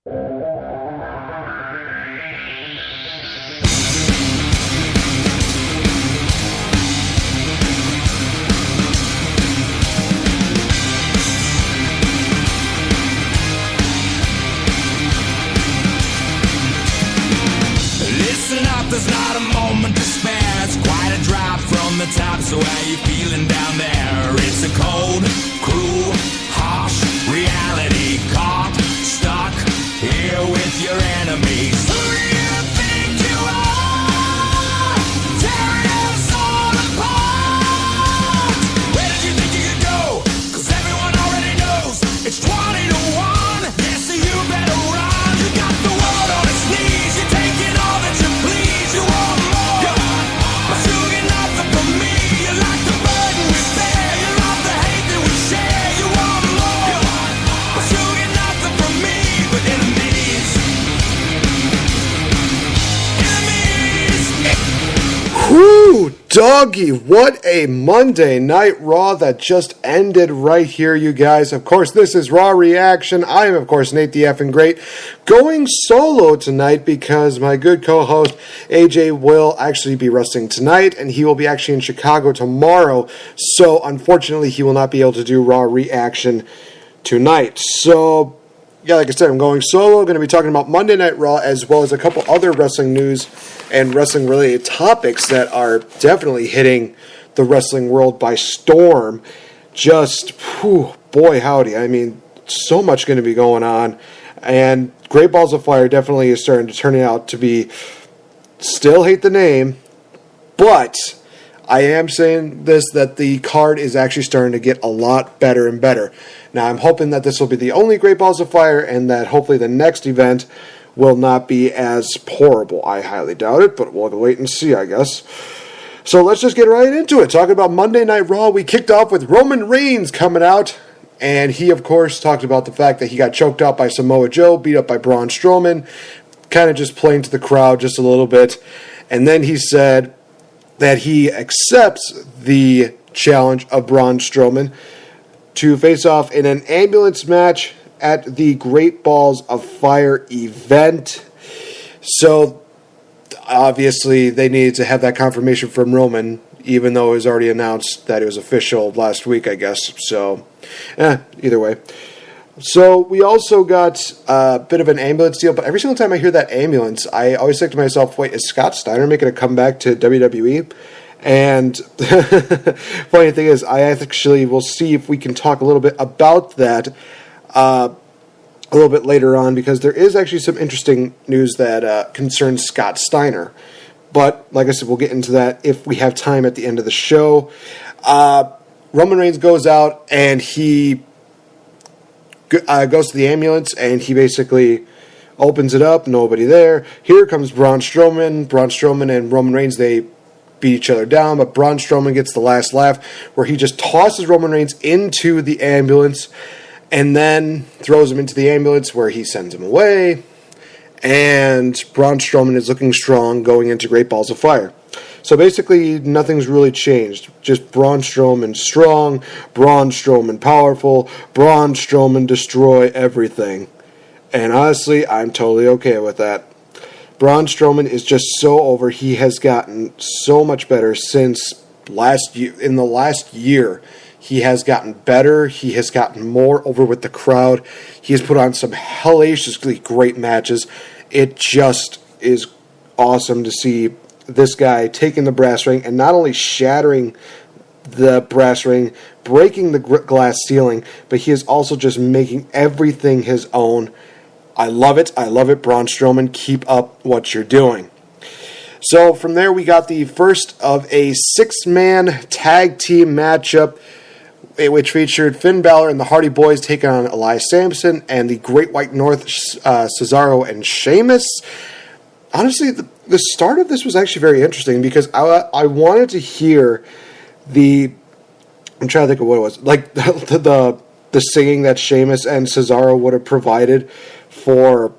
There's not a moment to spare. It's quite a drop from the top. So how you feeling down there? It's a cold, cruel, harsh reality. Caught, stuck here with your enemies. Who do you think you are? Tearing us all apart. Where did you think you could go? 'Cause everyone already knows it's 20 to 1. Yeah, so you better run. You got the world on its knees. You're taking all that you please. You want more, but you get nothing from me. You like the burden we bear. You love the hate that we share. You want more, but you get nothing from me. But enemies, Whoo, doggy, what a Monday Night Raw that just ended right here, you guys. Of course, this is Raw Reaction. I am, of course, Nate the Effing Great, going solo tonight because my good co-host, AJ, will actually be wrestling tonight, and he will be actually in Chicago tomorrow, so unfortunately, he will not be able to do Raw Reaction tonight. So, yeah, like I said, I'm going solo. I'm going to be talking about Monday Night Raw as well as a couple other wrestling news and wrestling-related topics that are definitely hitting the wrestling world by storm. Just, whew, boy howdy. I mean, so much going to be going on. And Great Balls of Fire definitely is starting to turn out to be, still hate the name, but I am saying this, that the card is actually starting to get a lot better and better. Now, I'm hoping that this will be the only Great Balls of Fire and that hopefully the next event will not be as horrible. I highly doubt it, but we'll wait and see, I guess. So let's just get right into it. Talking about Monday Night Raw, we kicked off with Roman Reigns coming out, and he, of course, talked about the fact that he got choked out by Samoa Joe, beat up by Braun Strowman, kind of just playing to the crowd just a little bit. And then he said that he accepts the challenge of Braun Strowman to face off in an ambulance match at the Great Balls of Fire event. So, obviously, they needed to have that confirmation from Roman, even though it was already announced that it was official last week, I guess. So, either way. So, we also got a bit of an ambulance deal, but every single time I hear that ambulance, I always think to myself, wait, is Scott Steiner making a comeback to WWE? And funny thing is, I actually will see if we can talk a little bit about that a little bit later on, because there is actually some interesting news that concerns Scott Steiner. But, like I said, we'll get into that if we have time at the end of the show. Roman Reigns goes out, and he goes to the ambulance, and he basically opens it up, nobody there. Here comes Braun Strowman. Braun Strowman and Roman Reigns, they beat each other down, but Braun Strowman gets the last laugh, where he just tosses Roman Reigns into the ambulance, and then throws him into the ambulance where he sends him away. And Braun Strowman is looking strong going into Great Balls of Fire. So basically, nothing's really changed. Just Braun Strowman strong, Braun Strowman powerful, Braun Strowman destroy everything. And honestly, I'm totally okay with that. Braun Strowman is just so over. He has gotten so much better since last year. In the last year, he has gotten better. He has gotten more over with the crowd. He has put on some hellaciously great matches. It just is awesome to see this guy taking the brass ring and not only shattering the brass ring, breaking the glass ceiling, but he is also just making everything his own. I love it. I love it, Braun Strowman. Keep up what you're doing. So from there, we got the first of a 6-man tag team matchup, which featured Finn Balor and the Hardy Boys taking on Elias Samson and the Great White North, Cesaro and Sheamus. Honestly, the start of this was actually very interesting because I wanted to hear I'm trying to think of what it was, like the singing that Sheamus and Cesaro would have provided for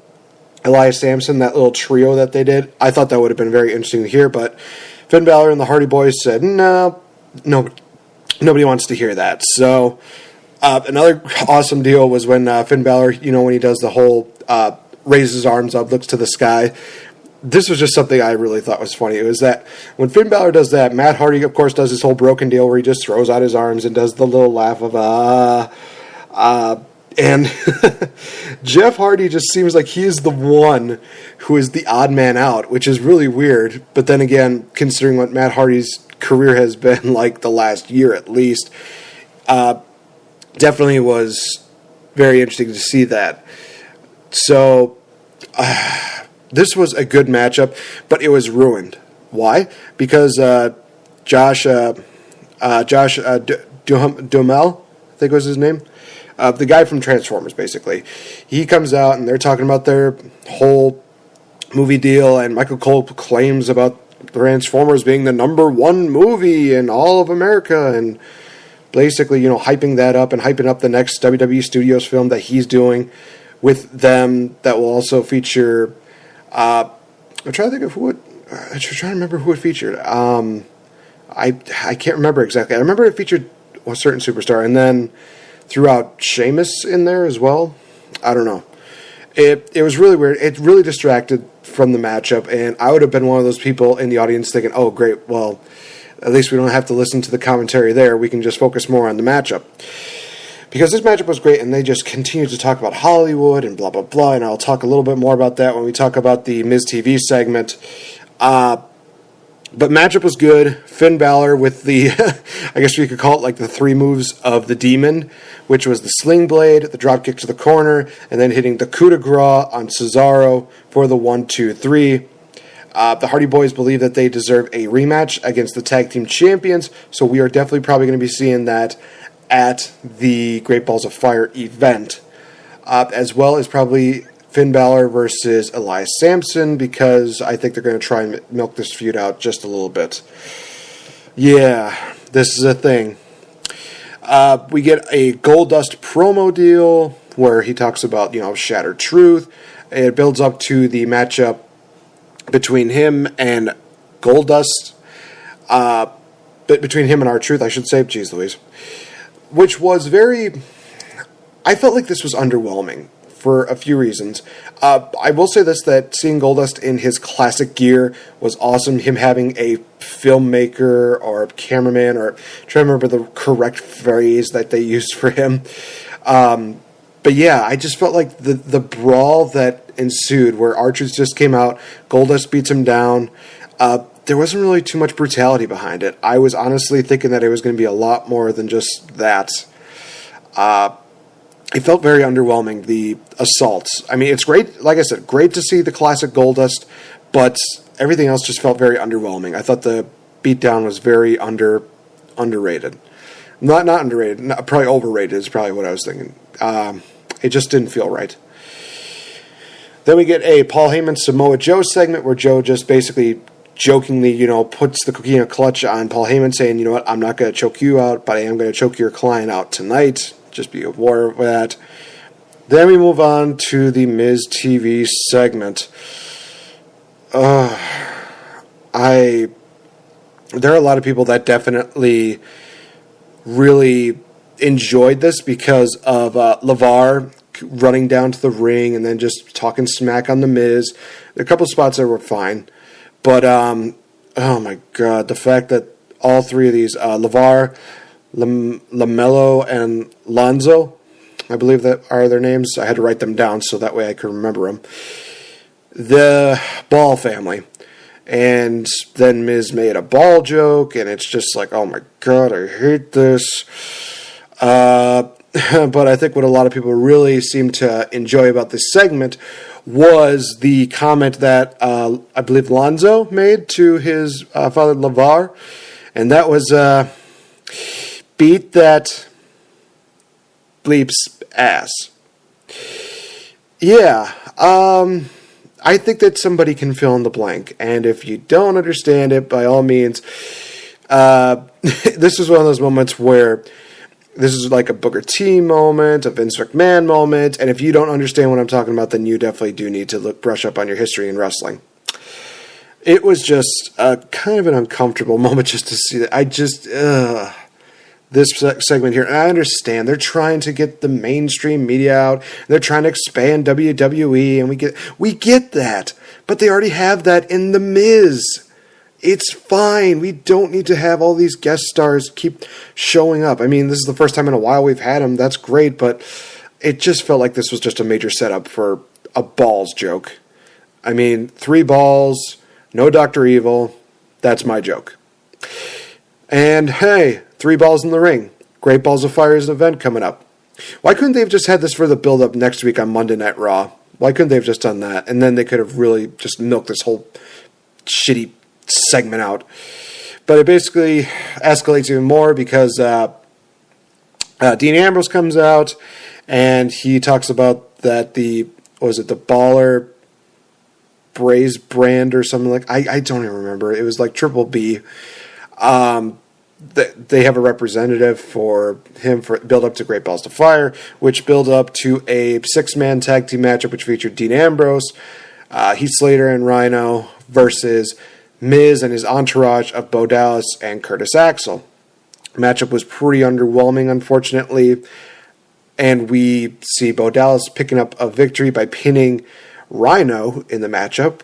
Elias Samson, that little trio that they did. I thought that would have been very interesting to hear, but Finn Balor and the Hardy Boys said, no, nobody wants to hear that. So another awesome deal was when Finn Balor, when he does the whole raises his arms up, looks to the sky. This was just something I really thought was funny. It was that when Finn Balor does that, Matt Hardy, of course, does this whole broken deal where he just throws out his arms and does the little laugh of, and Jeff Hardy just seems like he is the one who is the odd man out, which is really weird. But then again, considering what Matt Hardy's career has been like the last year at least, definitely was very interesting to see that. So, this was a good matchup, but it was ruined. Why? Because Josh Duhamel, I think was his name, the guy from Transformers, basically. He comes out, and they're talking about their whole movie deal, and Michael Cole claims about Transformers being the #1 movie in all of America, and basically, hyping that up and hyping up the next WWE Studios film that he's doing with them that will also feature... I'm trying to think of who it... I'm trying to remember who it featured. I can't remember exactly. I remember it featured a certain superstar, and then throughout Sheamus in there as well. I don't know. It was really weird. It really distracted from the matchup, and I would have been one of those people in the audience thinking, oh, great, well, at least we don't have to listen to the commentary there. We can just focus more on the matchup. Because this matchup was great, and they just continued to talk about Hollywood and blah, blah, blah, and I'll talk a little bit more about that when we talk about the Miz TV segment. But matchup was good. Finn Balor with the, I guess you could call it like the 3 moves of the Demon, which was the Sling Blade, the dropkick to the corner, and then hitting the coup de grace on Cesaro for the 1-2-3. The Hardy Boys believe that they deserve a rematch against the Tag Team Champions, so we are definitely probably going to be seeing that at the Great Balls of Fire event, as well as probably Finn Balor versus Elias Sampson, because I think they're going to try and milk this feud out just a little bit. Yeah, this is a thing. We get a Goldust promo deal where he talks about, Shattered Truth. It builds up to the matchup between him and Goldust, but between him and R-Truth, I should say. Jeez Louise. Which was I felt like this was underwhelming for a few reasons. I will say this, that seeing Goldust in his classic gear was awesome. Him having a filmmaker or cameraman, or I'm trying to remember the correct phrase that they used for him. But yeah, I just felt like the brawl that ensued, where R-Truth just came out, Goldust beats him down, there wasn't really too much brutality behind it. I was honestly thinking that it was going to be a lot more than just that. It felt very underwhelming, the assaults. I mean, it's great, like I said, great to see the classic Goldust, but everything else just felt very underwhelming. I thought the beatdown was very underrated. Not underrated, probably overrated is probably what I was thinking. It just didn't feel right. Then we get a Paul Heyman Samoa Joe segment where Joe just basically jokingly, puts the cookie in a clutch on Paul Heyman, saying, you know what, I'm not going to choke you out, but I am going to choke your client out tonight. Just be aware of that. Then we move on to the Miz TV segment. There are a lot of people that definitely really enjoyed this because of LeVar running down to the ring and then just talking smack on the Miz. There are a couple spots that were fine. But, oh my God, the fact that all 3 of these, LeVar, Lamelo, and Lonzo, I believe that are their names. I had to write them down so that way I could remember them. The Ball family. And then Miz made a ball joke, and it's just like, oh my God, I hate this. But I think what a lot of people really seem to enjoy about this segment was the comment that I believe Lonzo made to his father LeVar, and that was beat that bleep's ass. Yeah, I think that somebody can fill in the blank, and if you don't understand it, by all means, this is one of those moments where this is like a Booker T moment, a Vince McMahon moment, and if you don't understand what I'm talking about, then you definitely do need to brush up on your history in wrestling. It was just kind of an uncomfortable moment just to see that. this segment here. And I understand they're trying to get the mainstream media out. They're trying to expand WWE, and we get that. But they already have that in The Miz. It's fine. We don't need to have all these guest stars keep showing up. I mean, this is the first time in a while we've had them. That's great, but it just felt like this was just a major setup for a balls joke. I mean, 3 balls, no Dr. Evil. That's my joke. And hey, 3 balls in the ring. Great Balls of Fire is an event coming up. Why couldn't they have just had this for the build-up next week on Monday Night Raw? Why couldn't they have just done that? And then they could have really just milked this whole shitty segment out. But it basically escalates even more because Dean Ambrose comes out and he talks about that the Baller Braised brand or something like. I don't even remember. It was like Triple B. They have a representative for him for build up to Great Balls of Fire, which build up to a 6-man tag team matchup which featured Dean Ambrose, Heath Slater and Rhino versus Miz and his entourage of Bo Dallas and Curtis Axel. Matchup was pretty underwhelming, unfortunately, and we see Bo Dallas picking up a victory by pinning Rhino in the matchup.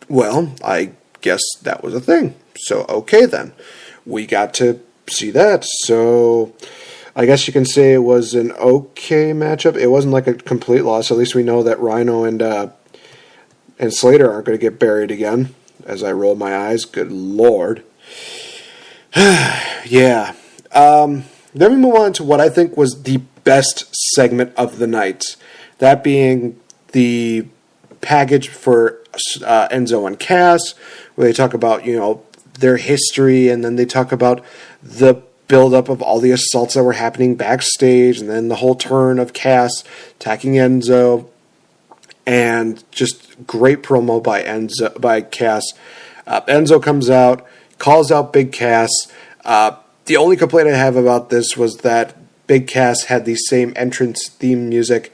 Well, I guess that was a thing. So, okay then. We got to see that. So, I guess you can say it was an okay matchup. It wasn't like a complete loss. At least we know that Rhino and Slater aren't going to get buried again. As I roll my eyes. Good Lord. Yeah. Then we move on to what I think was the best segment of the night. That being the package for Enzo and Cass, where they talk about, their history, and then they talk about the buildup of all the assaults that were happening backstage, and then the whole turn of Cass attacking Enzo, and just great promo by Cass. Enzo comes out, calls out Big Cass. The only complaint I have about this was that Big Cass had the same entrance theme music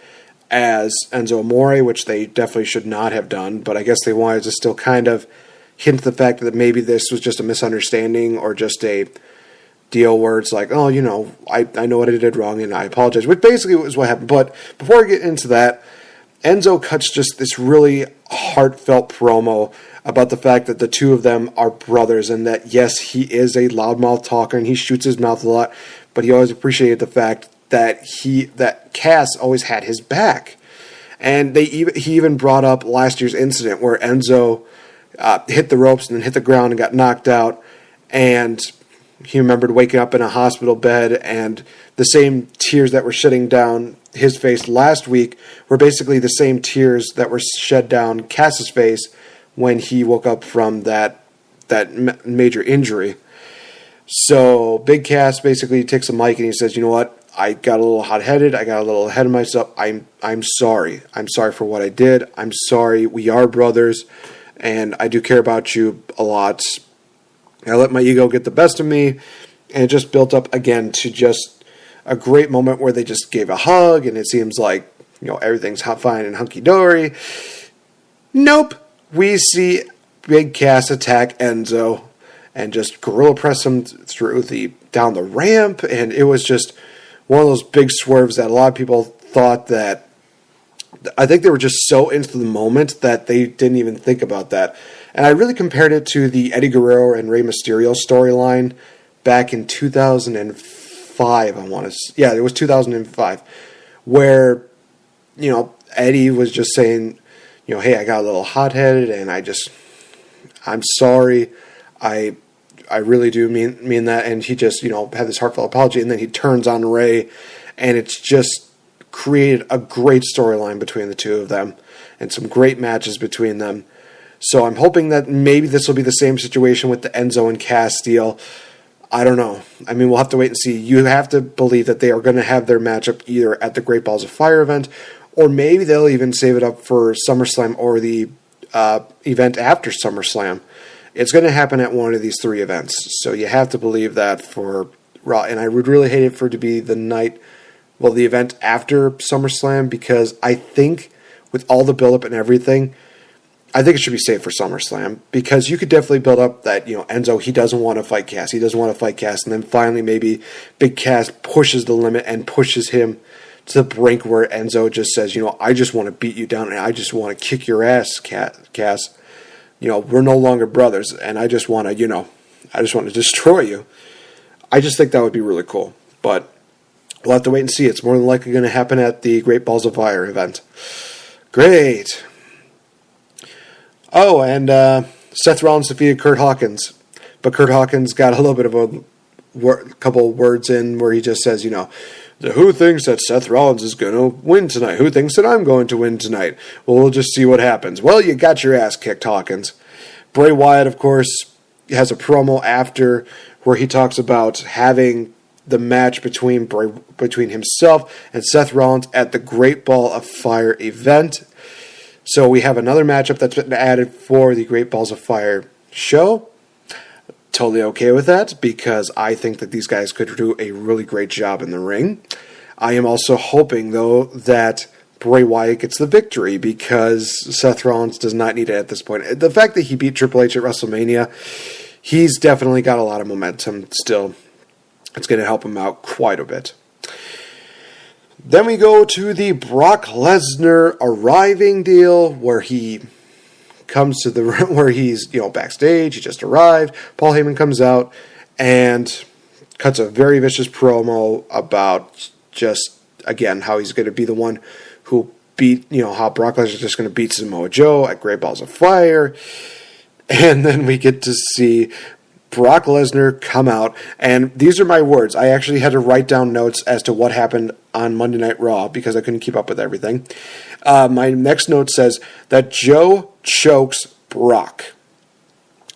as Enzo Amore, which they definitely should not have done, but I guess they wanted to still kind of hint the fact that maybe this was just a misunderstanding or just a deal where it's like, oh, I know what I did wrong and I apologize, which basically was what happened. But before I get into that, Enzo cuts just this really heartfelt promo about the fact that the two of them are brothers and that, yes, he is a loudmouth talker and he shoots his mouth a lot, but he always appreciated the fact that Cass always had his back. And he even brought up last year's incident where Enzo hit the ropes and then hit the ground and got knocked out, and he remembered waking up in a hospital bed, and the same tears that were shedding down his face last week were basically the same tears that were shed down Cass's face when he woke up from that major injury. So Big Cass basically takes a mic and he says, you know what, I got a little hot-headed, I got a little ahead of myself, I'm sorry. I'm sorry for what I did, I'm sorry, we are brothers, and I do care about you a lot. I let my ego get the best of me, and it just built up again to just a great moment where they just gave a hug, and it seems like, everything's fine and hunky-dory. Nope. We see Big Cass attack Enzo and just gorilla press him down the ramp, and it was just one of those big swerves that a lot of people thought that, I think they were just so into the moment that they didn't even think about that. And I really compared it to the Eddie Guerrero and Rey Mysterio storyline back in 2005, it was 2005, where, Eddie was just saying, hey, I got a little hot-headed, and I'm sorry, I really do mean that, and he just, had this heartfelt apology, and then he turns on Rey, and it's just created a great storyline between the two of them, and some great matches between them. So I'm hoping that maybe this will be the same situation with the Enzo and Cass deal. I don't know. I mean, we'll have to wait and see. You have to believe that they are going to have their matchup either at the Great Balls of Fire event, or maybe they'll even save it up for SummerSlam or the event after SummerSlam. It's going to happen at one of these 3 events. So you have to believe that for Raw. And I would really hate it for it to be the event after SummerSlam, because I think with all the build-up and everything, I think it should be saved for SummerSlam, because you could definitely build up that, Enzo, he doesn't want to fight Cass. He doesn't want to fight Cass. And then finally maybe Big Cass pushes the limit and pushes him to the brink where Enzo just says, I just want to beat you down and I just want to kick your ass, Cass. We're no longer brothers and I just want to destroy you. I just think that would be really cool. But we'll have to wait and see. It's more than likely going to happen at the Great Balls of Fire event. Great. Oh, and Seth Rollins defeated Kurt Hawkins. But Kurt Hawkins got a little bit of a couple words in where he just says, who thinks that Seth Rollins is going to win tonight? Who thinks that I'm going to win tonight? Well, we'll just see what happens. Well, you got your ass kicked, Hawkins. Bray Wyatt, of course, has a promo after where he talks about having the match between himself and Seth Rollins at the Great Ball of Fire event. So we have another matchup that's been added for the Great Balls of Fire show. Totally okay with that, because I think that these guys could do a really great job in the ring. I am also hoping, though, that Bray Wyatt gets the victory, because Seth Rollins does not need it at this point. The fact that he beat Triple H at WrestleMania, he's definitely got a lot of momentum still. It's going to help him out quite a bit. Then we go to the Brock Lesnar arriving deal, where he comes to where he's backstage. He just arrived. Paul Heyman comes out and cuts a very vicious promo about just again how he's going to be the one who beat how Brock Lesnar is just going to beat Samoa Joe at Great Balls of Fire, and then we get to see Brock Lesnar come out, and these are my words. I actually had to write down notes as to what happened on Monday Night Raw because I couldn't keep up with everything. My next note says that Joe chokes Brock,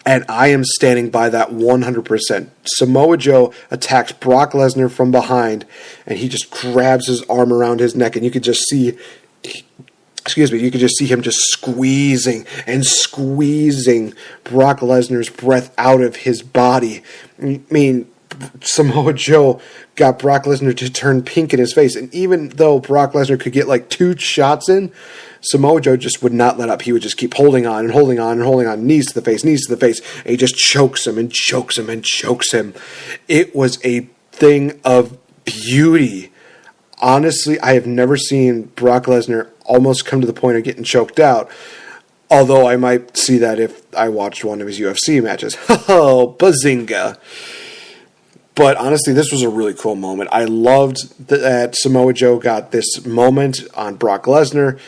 and I am standing by that 100%. Samoa Joe attacks Brock Lesnar from behind, and he just grabs his arm around his neck, and you could just see... you could just see him just squeezing Brock Lesnar's breath out of his body. I mean, Samoa Joe got Brock Lesnar to turn pink in his face, and even though Brock Lesnar could get like 2 shots in, Samoa Joe just would not let up. He would just keep holding on, knees to the face, and he just chokes him. It was a thing of beauty. Honestly, I have never seen Brock Lesnar almost come to the point of getting choked out. Although I might see that if I watched one of his UFC matches. Oh, bazinga. But honestly, this was a really cool moment. I loved that Samoa Joe got this moment on Brock Lesnar.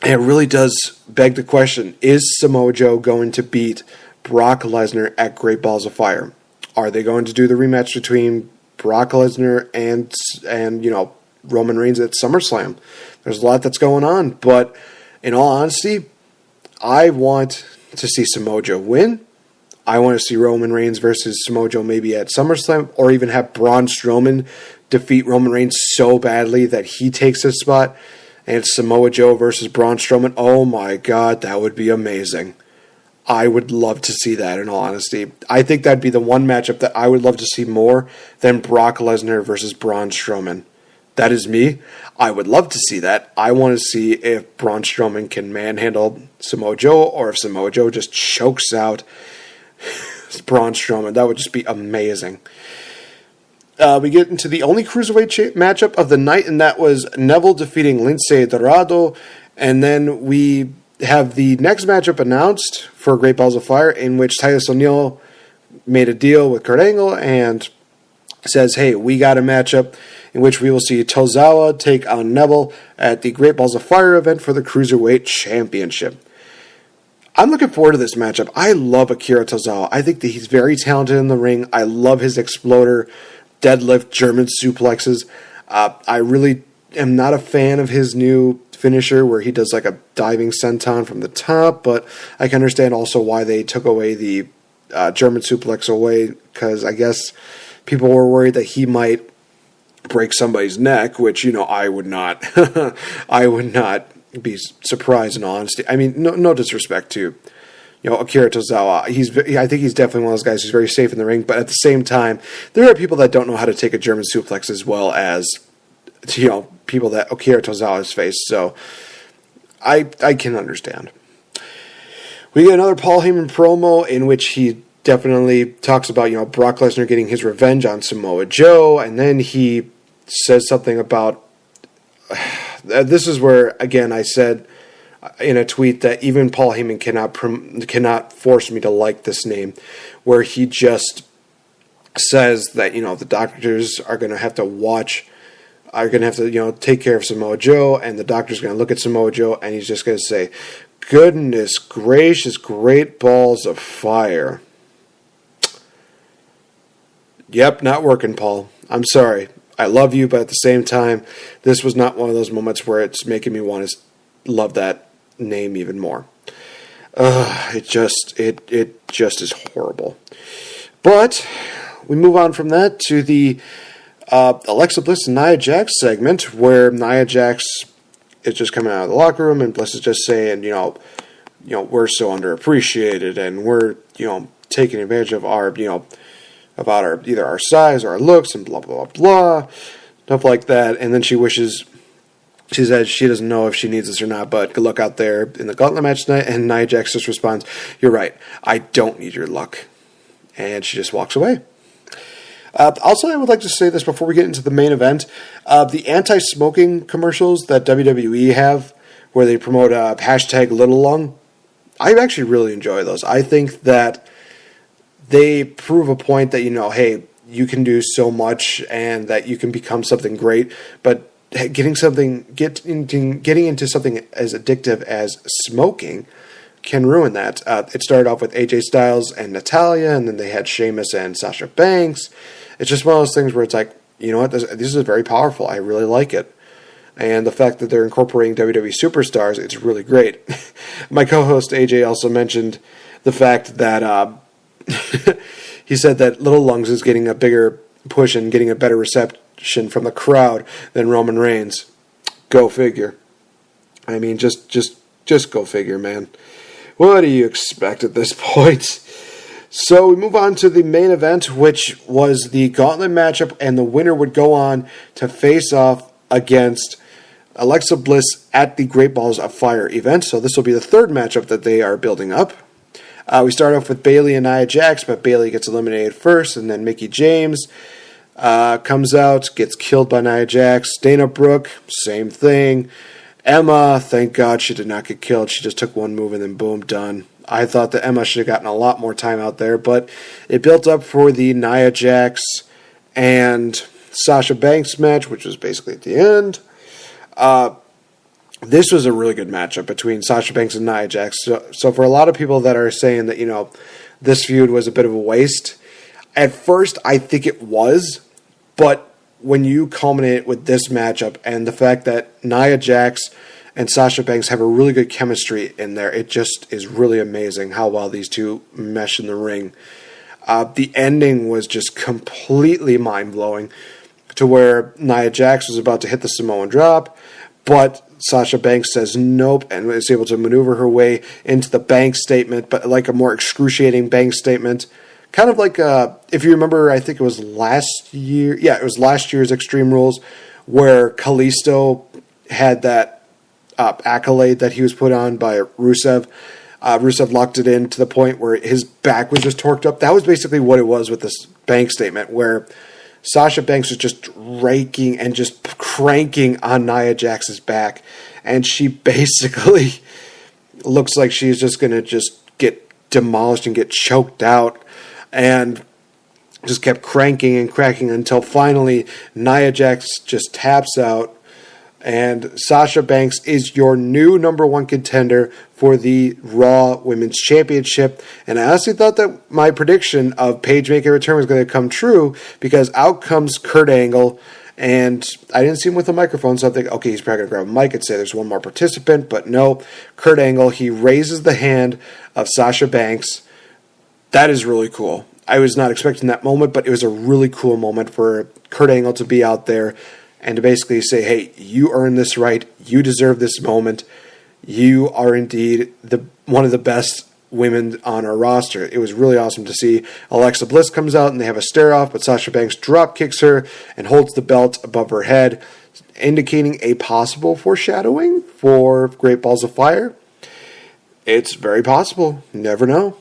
And it really does beg the question, is Samoa Joe going to beat Brock Lesnar at Great Balls of Fire? Are they going to do the rematch between Brock Lesnar and Roman Reigns at SummerSlam? There's a lot that's going on, but in all honesty, I want to see Samoa Joe win. I want to see Roman Reigns versus Samoa Joe maybe at SummerSlam, or even have Braun Strowman defeat Roman Reigns so badly that he takes his spot, and it's Samoa Joe versus Braun Strowman. Oh my God, that would be amazing. I would love to see that, in all honesty. I think that'd be the one matchup that I would love to see more than Brock Lesnar versus Braun Strowman. That is me. I would love to see that. I want to see if Braun Strowman can manhandle Samoa Joe, or if Samoa Joe just chokes out Braun Strowman. That would just be amazing. We get into the only cruiserweight matchup of the night, and that was Neville defeating Lince Dorado. And then we have the next matchup announced for Great Balls of Fire, in which Titus O'Neil made a deal with Kurt Angle and says, hey, we got a matchup in which we will see Tozawa take on Neville at the Great Balls of Fire event for the Cruiserweight Championship. I'm looking forward to this matchup. I love Akira Tozawa. I think that he's very talented in the ring. I love his exploder, deadlift, German suplexes. I really am not a fan of his new finisher where he does like a diving senton from the top, but I can understand also why they took away the German suplex away, because I guess people were worried that he might break somebody's neck, which, I would not. I would not be surprised, in all honesty. I mean, no disrespect to, Akira Tozawa. I think he's definitely one of those guys who's very safe in the ring, but at the same time, there are people that don't know how to take a German suplex as well as, people that Akira Tozawa has faced, so I can understand. We get another Paul Heyman promo in which he definitely talks about, Brock Lesnar getting his revenge on Samoa Joe, and then he says something about, this is where, again, I said in a tweet that even Paul Heyman cannot force me to like this name, where he just says that, the doctors are going to have to take care of Samoa Joe, and the doctor's going to look at Samoa Joe, and he's just going to say, goodness gracious, great balls of fire. Yep, not working, Paul. I'm sorry. I love you, but at the same time, this was not one of those moments where it's making me want to love that name even more. It just is horrible. But we move on from that to the Alexa Bliss and Nia Jax segment, where Nia Jax is just coming out of the locker room, and Bliss is just saying, we're so underappreciated, and we're, taking advantage of our, about our either our size or our looks, and blah blah blah blah, stuff like that. And then she said she doesn't know if she needs this or not, but good luck out there in the gauntlet match tonight. And Nia Jax just responds, "You're right. I don't need your luck," and she just walks away. Also, I would like to say this before we get into the main event. The anti-smoking commercials that WWE have, where they promote hashtag Little Lung, I actually really enjoy those. I think that they prove a point that, hey, you can do so much and that you can become something great, but getting into something as addictive as smoking can ruin that. It started off with AJ Styles and Natalya, and then they had Sheamus and Sasha Banks. It's just one of those things where it's like, you know what, this is very powerful. I really like it. And the fact that they're incorporating WWE superstars, it's really great. My co-host AJ also mentioned the fact that he said that Little Lungs is getting a bigger push and getting a better reception from the crowd than Roman Reigns. Go figure. I mean, just go figure, man. What do you expect at this point? So we move on to the main event, which was the gauntlet matchup, and the winner would go on to face off against Alexa Bliss at the Great Balls of Fire event. So this will be the third matchup that they are building up. We start off with Bayley and Nia Jax, but Bayley gets eliminated first, and then Mickie James comes out, gets killed by Nia Jax. Dana Brooke, same thing. Emma, thank God she did not get killed. She just took one move and then boom, done. I thought that Emma should have gotten a lot more time out there, but it built up for the Nia Jax and Sasha Banks match, which was basically at the end. This was a really good matchup between Sasha Banks and Nia Jax. So for a lot of people that are saying that, this feud was a bit of a waste, at first I think it was, but when you culminate it with this matchup and the fact that Nia Jax and Sasha Banks have a really good chemistry in there, it just is really amazing how well these two mesh in the ring. The ending was just completely mind-blowing, to where Nia Jax was about to hit the Samoan drop, but Sasha Banks says nope and is able to maneuver her way into the bank statement, but like a more excruciating bank statement. Kind of like, if you remember, I think it was last year. Yeah, it was last year's Extreme Rules where Kalisto had that accolade that he was put on by Rusev. Rusev locked it in to the point where his back was just torqued up. That was basically what it was with this bank statement, where Sasha Banks was just raking and just cranking on Nia Jax's back, and she basically looks like she's just going to just get demolished and get choked out, and just kept cranking and cracking until finally Nia Jax just taps out, and Sasha Banks is your new number one contender for the Raw Women's Championship. And I honestly thought that my prediction of Paige making a return was going to come true, because out comes Kurt Angle, and I didn't see him with a microphone, so I think, okay, he's probably going to grab a mic and say there's one more participant, but no, Kurt Angle, he raises the hand of Sasha Banks. That is really cool. I was not expecting that moment, but it was a really cool moment for Kurt Angle to be out there and to basically say, hey, you earned this right. You deserve this moment. You are indeed one of the best women on our roster. It was really awesome to see. Alexa Bliss comes out and they have a stare-off, but Sasha Banks drop kicks her and holds the belt above her head, indicating a possible foreshadowing for Great Balls of Fire. It's very possible. You never know.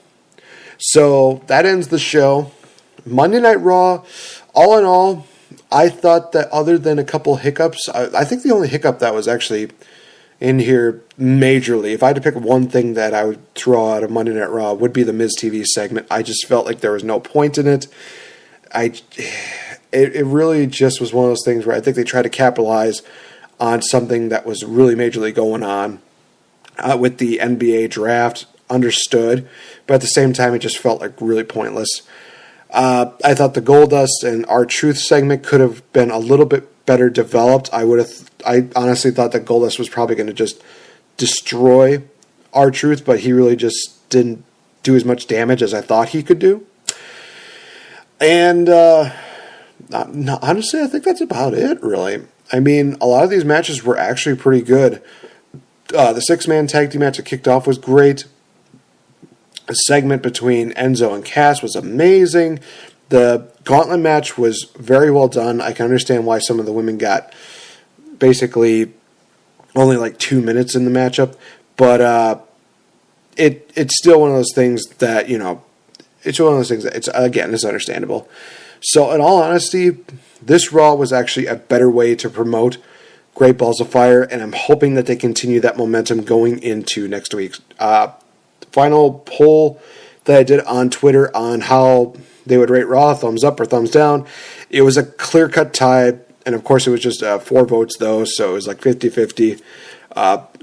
So that ends the show. Monday Night Raw, all in all, I thought that other than a couple hiccups, I think the only hiccup that was actually in here majorly, if I had to pick one thing that I would throw out of Monday Night Raw, would be the Miz TV segment. I just felt like there was no point in it. It really just was one of those things where I think they tried to capitalize on something that was really majorly going on with the NBA draft. Understood, but at the same time, it just felt like really pointless. I thought the Goldust and R-Truth segment could have been a little bit better developed. I honestly thought that Goldust was probably going to just destroy R-Truth, but he really just didn't do as much damage as I thought he could do. And honestly, I think that's about it, really. I mean, a lot of these matches were actually pretty good. The six-man tag team match that kicked off was great. The segment between Enzo and Cass was amazing. The gauntlet match was very well done. I can understand why some of the women got basically only like 2 minutes in the matchup. But it's still one of those things that, it's one of those things that, it's understandable. So in all honesty, this Raw was actually a better way to promote Great Balls of Fire, and I'm hoping that they continue that momentum going into next week's final poll that I did on Twitter on how they would rate Raw, thumbs up or thumbs down. It was a clear-cut tie, and of course it was just 4 votes though, so it was like 50-50.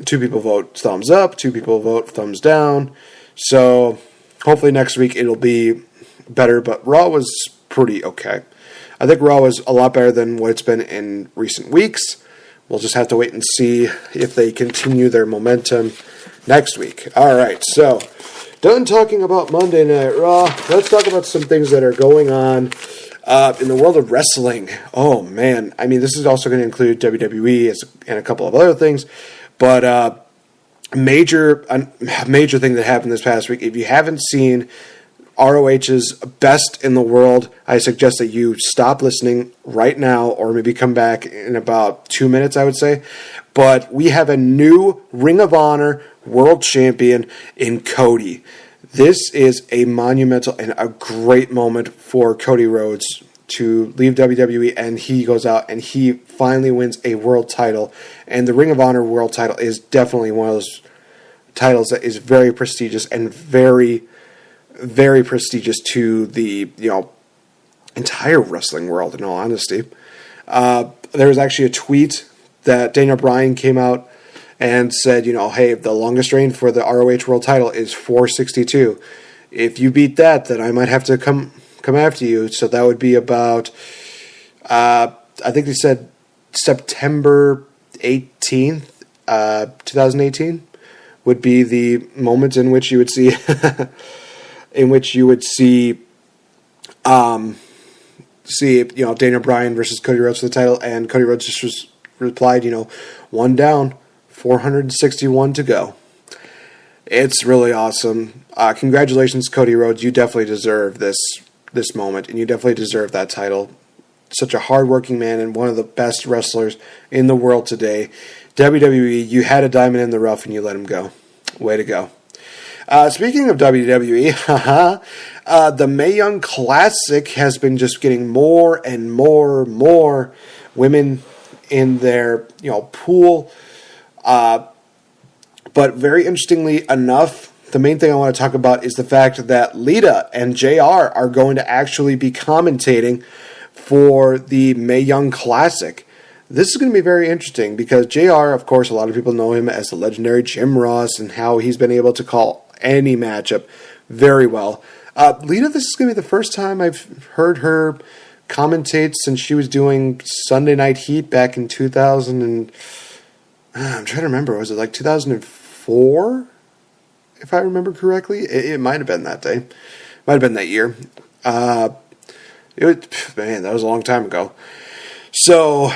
2 people vote thumbs up, 2 people vote thumbs down. So hopefully next week it'll be better, but Raw was pretty okay. I think Raw was a lot better than what it's been in recent weeks. We'll just have to wait and see if they continue their momentum next week. All right, so done talking about Monday Night Raw. Let's talk about some things that are going on in the world of wrestling. Oh, man. I mean, this is also going to include WWE and a couple of other things. But major thing that happened this past week, if you haven't seen ROH's Best in the World, I suggest that you stop listening right now or maybe come back in about 2 minutes, I would say. But we have a new Ring of Honor World Champion in Cody. This is a monumental and a great moment for Cody Rhodes to leave WWE, and he goes out and he finally wins a world title. And the Ring of Honor World title is definitely one of those titles that is very prestigious and very, very prestigious to the entire wrestling world, in all honesty. There was actually a tweet that Daniel Bryan came out and said, hey, the longest reign for the ROH World title is 462. If you beat that, then I might have to come after you. So that would be about, I think they said September 18th, 2018 would be the moment in which you would see, Daniel Bryan versus Cody Rhodes for the title, and Cody Rhodes just replied, one down, 461 to go. It's really awesome. Congratulations, Cody Rhodes. You definitely deserve this moment, and you definitely deserve that title. Such a hardworking man and one of the best wrestlers in the world today. WWE, you had a diamond in the rough and you let him go. Way to go. Speaking of WWE, the Mae Young Classic has been just getting more and more women in their pool. But very interestingly enough, the main thing I want to talk about is the fact that Lita and JR are going to actually be commentating for the Mae Young Classic. This is going to be very interesting because JR, of course, a lot of people know him as the legendary Jim Ross and how he's been able to call any matchup very well. Lita, this is going to be the first time I've heard her commentate since she was doing Sunday Night Heat back in 2000 and I'm trying to remember, was it like 2004? If I remember correctly, it might have been that day. Might have been that year. That was a long time ago. So,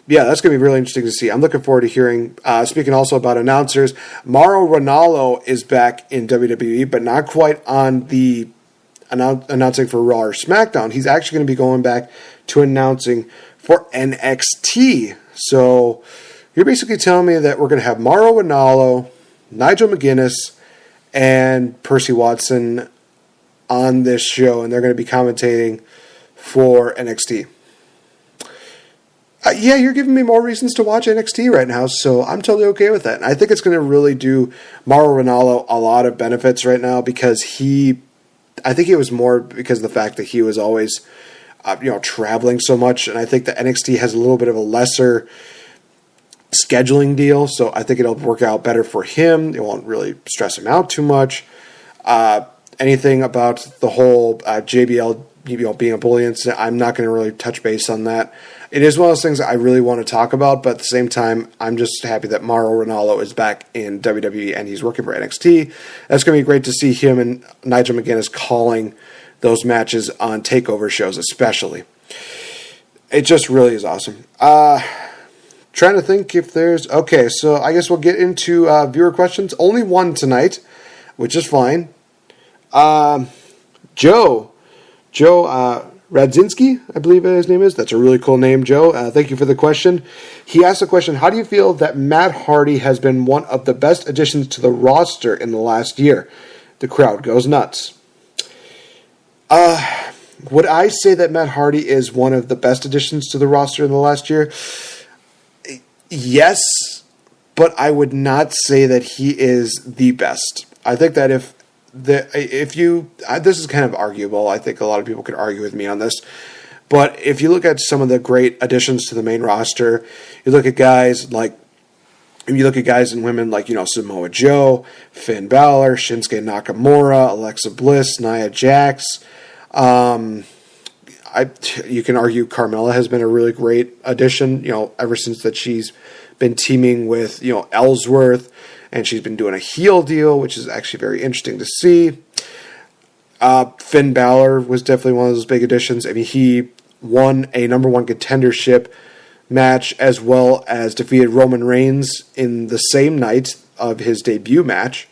yeah, that's going to be really interesting to see. I'm looking forward to hearing. Speaking also about announcers, Mauro Ranallo is back in WWE, but not quite on the announcing for Raw or SmackDown. He's actually going to be going back to announcing for NXT. So, you're basically telling me that we're going to have Mauro Ranallo, Nigel McGuinness, and Percy Watson on this show, and they're going to be commentating for NXT. Yeah, you're giving me more reasons to watch NXT right now, so I'm totally okay with that. And I think it's going to really do Mauro Ranallo a lot of benefits right now because I think it was more because of the fact that he was always, traveling so much, and I think that NXT has a little bit of a lesser scheduling deal, so I think it'll work out better for him. It won't really stress him out too much. Anything about the whole JBL being a bully incident, I'm not going to really touch base on that. It is one of those things that I really want to talk about, but at the same time, I'm just happy that Mauro Ranallo is back in WWE and he's working for NXT. That's going to be great to see him and Nigel McGuinness calling those matches on takeover shows, especially. It just really is awesome. Trying to think if there's... Okay, so I guess we'll get into viewer questions. Only one tonight, which is fine. Joe Radzinski, I believe his name is. That's a really cool name, Joe. Thank you for the question. He asked the question, how do you feel that Matt Hardy has been one of the best additions to the roster in the last year? The crowd goes nuts. Would I say that Matt Hardy is one of the best additions to the roster in the last year? Yes, but I would not say that he is the best. I think that this is kind of arguable. I think a lot of people could argue with me on this. But if you look at some of the great additions to the main roster, you look at guys and women like, Samoa Joe, Finn Balor, Shinsuke Nakamura, Alexa Bliss, Nia Jax. You can argue Carmella has been a really great addition, ever since that she's been teaming with, Ellsworth. And she's been doing a heel deal, which is actually very interesting to see. Finn Balor was definitely one of those big additions. I mean, he won a number one contendership match as well as defeated Roman Reigns in the same night of his debut match.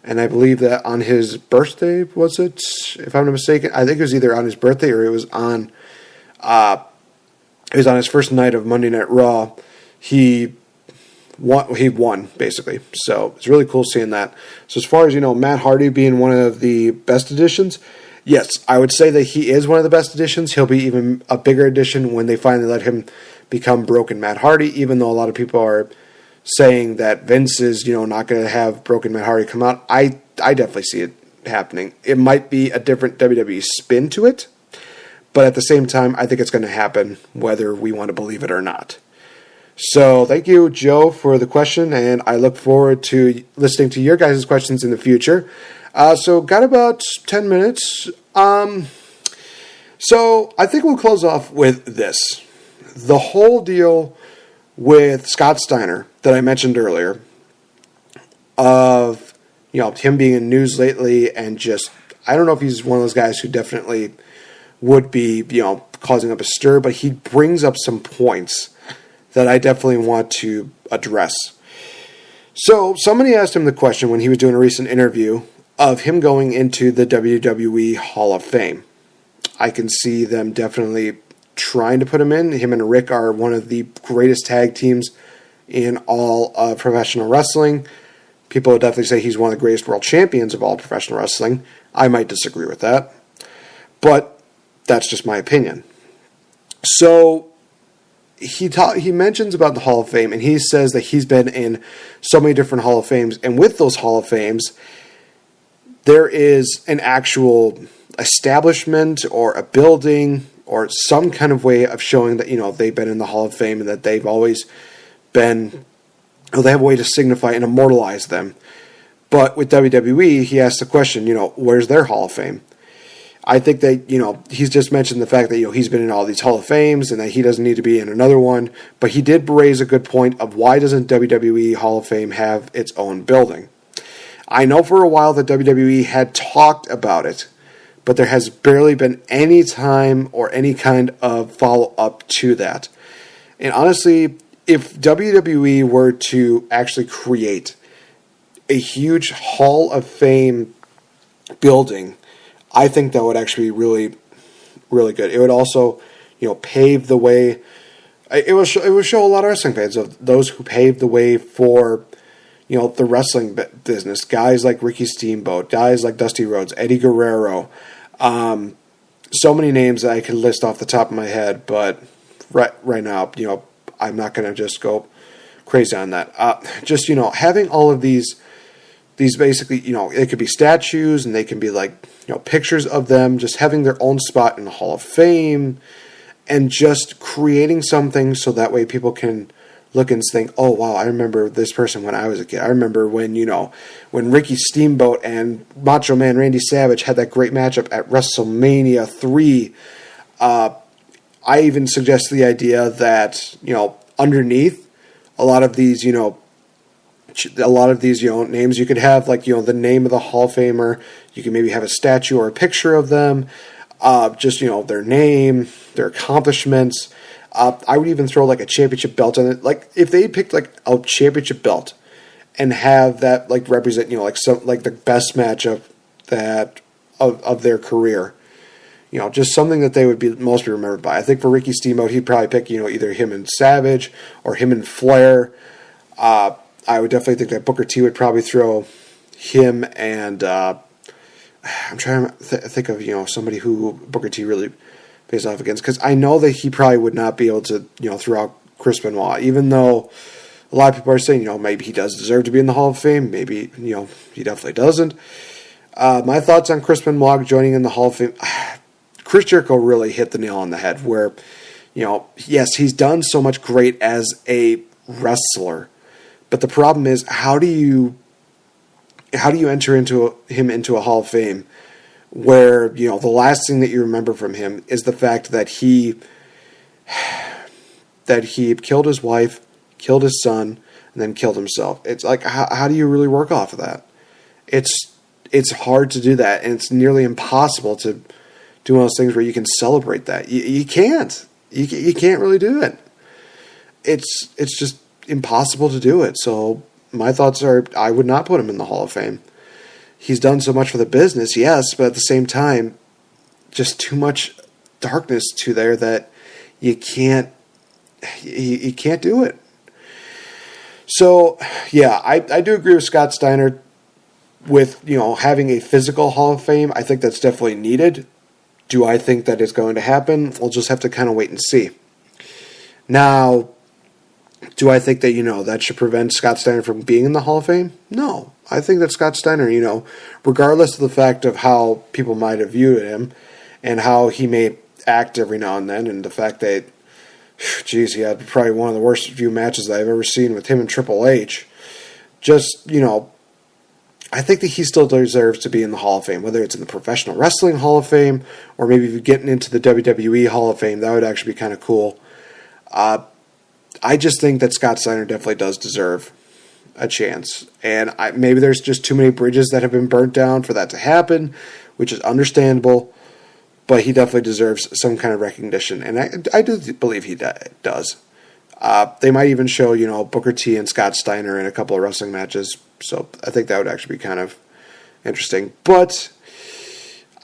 And I believe that on his birthday, was it? If I'm not mistaken, I think it was either on his birthday or it was on his first night of Monday Night Raw. He won, basically. So it's really cool seeing that. So as far as, Matt Hardy being one of the best additions, yes, I would say that he is one of the best additions. He'll be even a bigger addition when they finally let him become Broken Matt Hardy, even though a lot of people are saying that Vince is, not going to have Broken Matt Hardy come out. I definitely see it happening. It might be a different WWE spin to it, but at the same time, I think it's going to happen whether we want to believe it or not. So thank you, Joe, for the question, and I look forward to listening to your guys' questions in the future. So got about 10 minutes. So I think we'll close off with this. The whole deal with Scott Steiner that I mentioned earlier of, him being in news lately and just, I don't know if he's one of those guys who definitely would be, causing up a stir, but he brings up some points that I definitely want to address. So somebody asked him the question when he was doing a recent interview of him going into the WWE Hall of Fame. I can see them definitely trying to put him in. Him and Rick are one of the greatest tag teams in all of professional wrestling. People would definitely say he's one of the greatest world champions of all professional wrestling. I might disagree with that, but that's just my opinion. So he mentions about the Hall of Fame, and he says that he's been in so many different Hall of Fames, and with those Hall of Fames, there is an actual establishment or a building or some kind of way of showing that, they've been in the Hall of Fame and that they've always been, they have a way to signify and immortalize them. But with WWE, he asked the question, where's their Hall of Fame? I think that, he's just mentioned the fact that, he's been in all these Hall of Fames and that he doesn't need to be in another one. But he did raise a good point of why doesn't WWE Hall of Fame have its own building? I know for a while that WWE had talked about it, but there has barely been any time or any kind of follow-up to that. And honestly, if WWE were to actually create a huge Hall of Fame building, I think that would actually be really, really good. It would also, pave the way. It would show a lot of wrestling fans of those who paved the way for, the wrestling business. Guys like Ricky Steamboat, guys like Dusty Rhodes, Eddie Guerrero. So many names that I could list off the top of my head, but right now, I'm not going to just go crazy on that. Just, having all of these basically, it could be statues and they can be like, pictures of them, just having their own spot in the Hall of Fame and just creating something so that way people can look and think, oh, wow, I remember this person when I was a kid. I remember when, when Ricky Steamboat and Macho Man Randy Savage had that great matchup at WrestleMania 3. I even suggest the idea that, underneath a lot of these, names you could have, like, the name of the Hall of Famer. You can maybe have a statue or a picture of them, just, their name, their accomplishments. I would even throw like a championship belt on it. Like if they picked like a championship belt and have that like represent, like the best matchup of their career, just something that they would be most remembered by. I think for Ricky Steamboat, he'd probably pick, either him and Savage or him and Flair. I would definitely think that Booker T would probably throw him and I'm trying to think of, somebody who Booker T really face off against, because I know that he probably would not be able to, throw out Chris Benoit, even though a lot of people are saying, maybe he does deserve to be in the Hall of Fame. Maybe, he definitely doesn't. My thoughts on Chris Benoit joining in the Hall of Fame. Chris Jericho really hit the nail on the head where, yes, he's done so much great as a wrestler, but the problem is how do you enter him into a Hall of Fame where, the last thing that you remember from him is the fact that he killed his wife, killed his son, and then killed himself. It's like, how do you really work off of that? It's hard to do that, and it's nearly impossible to do one of those things where you can celebrate that. You can't. You can't really do it. It's just impossible to do it. So my thoughts are, I would not put him in the Hall of Fame. He's done so much for the business, yes, but at the same time, just too much darkness to there that you can't do it. So, yeah, I do agree with Scott Steiner with, having a physical Hall of Fame. I think that's definitely needed. Do I think that it's going to happen? We'll just have to kind of wait and see. Now, do I think that, that should prevent Scott Steiner from being in the Hall of Fame? No. I think that Scott Steiner, regardless of the fact of how people might have viewed him and how he may act every now and then, and the fact that, he had probably one of the worst few matches that I've ever seen with him and Triple H. Just, I think that he still deserves to be in the Hall of Fame, whether it's in the Professional Wrestling Hall of Fame or maybe if you're getting into the WWE Hall of Fame. That would actually be kind of cool. I just think that Scott Steiner definitely does deserve a chance. And maybe there's just too many bridges that have been burnt down for that to happen, which is understandable. But he definitely deserves some kind of recognition. And I do believe he does. They might even show, Booker T and Scott Steiner in a couple of wrestling matches. So I think that would actually be kind of interesting. But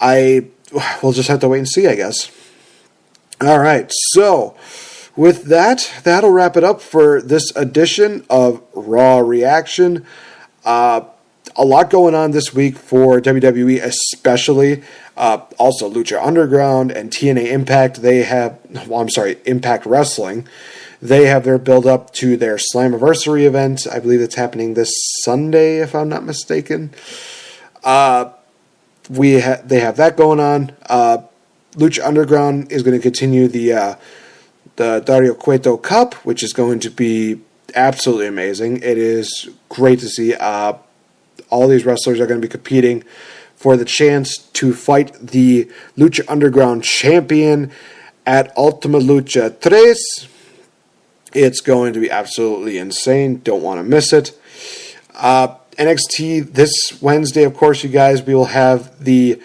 we'll just have to wait and see, I guess. All right, so with that, that'll wrap it up for this edition of Raw Reaction. A lot going on this week for WWE, especially. Also, Lucha Underground and TNA Impact. Impact Wrestling. They have their build-up to their Slammiversary event. I believe it's happening this Sunday, if I'm not mistaken. They have that going on. Lucha Underground is going to continue the Dario Cueto Cup, which is going to be absolutely amazing. It is great to see. All these wrestlers are going to be competing for the chance to fight the Lucha Underground champion at Ultima Lucha 3. It's going to be absolutely insane. Don't want to miss it. NXT this Wednesday, of course, you guys, we will have the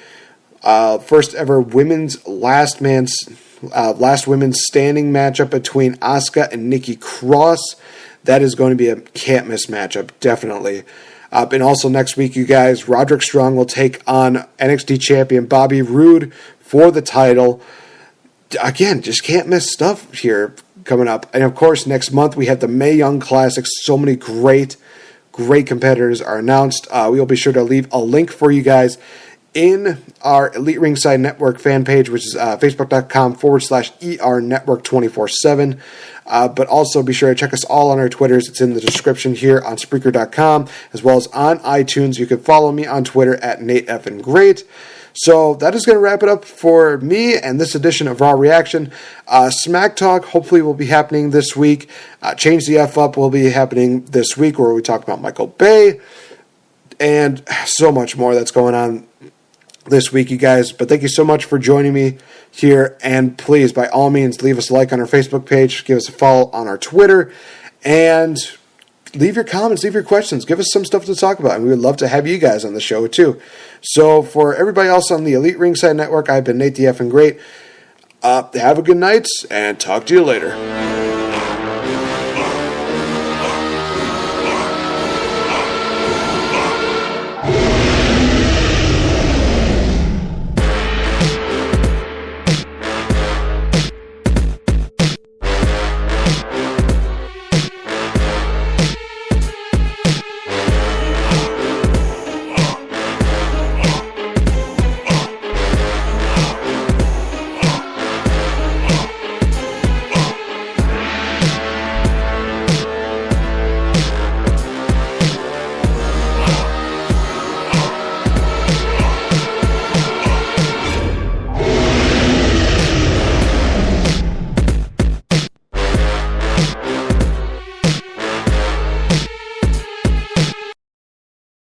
first ever women's last women's standing matchup between Asuka and Nikki Cross. That is going to be a can't miss matchup, definitely. And also next week, you guys, Roderick Strong will take on NXT champion Bobby Roode for the title. Again, just can't miss stuff here coming up. And of course, next month we have the Mae Young Classic. So many great great competitors are announced. We will be sure to leave a link for you guys in our Elite Ringside Network fan page, which is facebook.com/ER Network 24/7. But also be sure to check us all on our Twitters. It's in the description here on Spreaker.com, as well as on iTunes. You can follow me on Twitter at NateFNGreat. So that is going to wrap it up for me and this edition of Raw Reaction. Smack Talk hopefully will be happening this week. Change the F Up will be happening this week, where we talk about Michael Bay and so much more that's going on this week, you guys. But thank you so much for joining me here, and please, by all means, leave us a like on our Facebook page, give us a follow on our Twitter, and leave your comments, leave your questions, give us some stuff to talk about, and we would love to have you guys on the show too. So for everybody else on the Elite Ringside Network, I've been Nate the Effing Great. Have a good night, and talk to you later.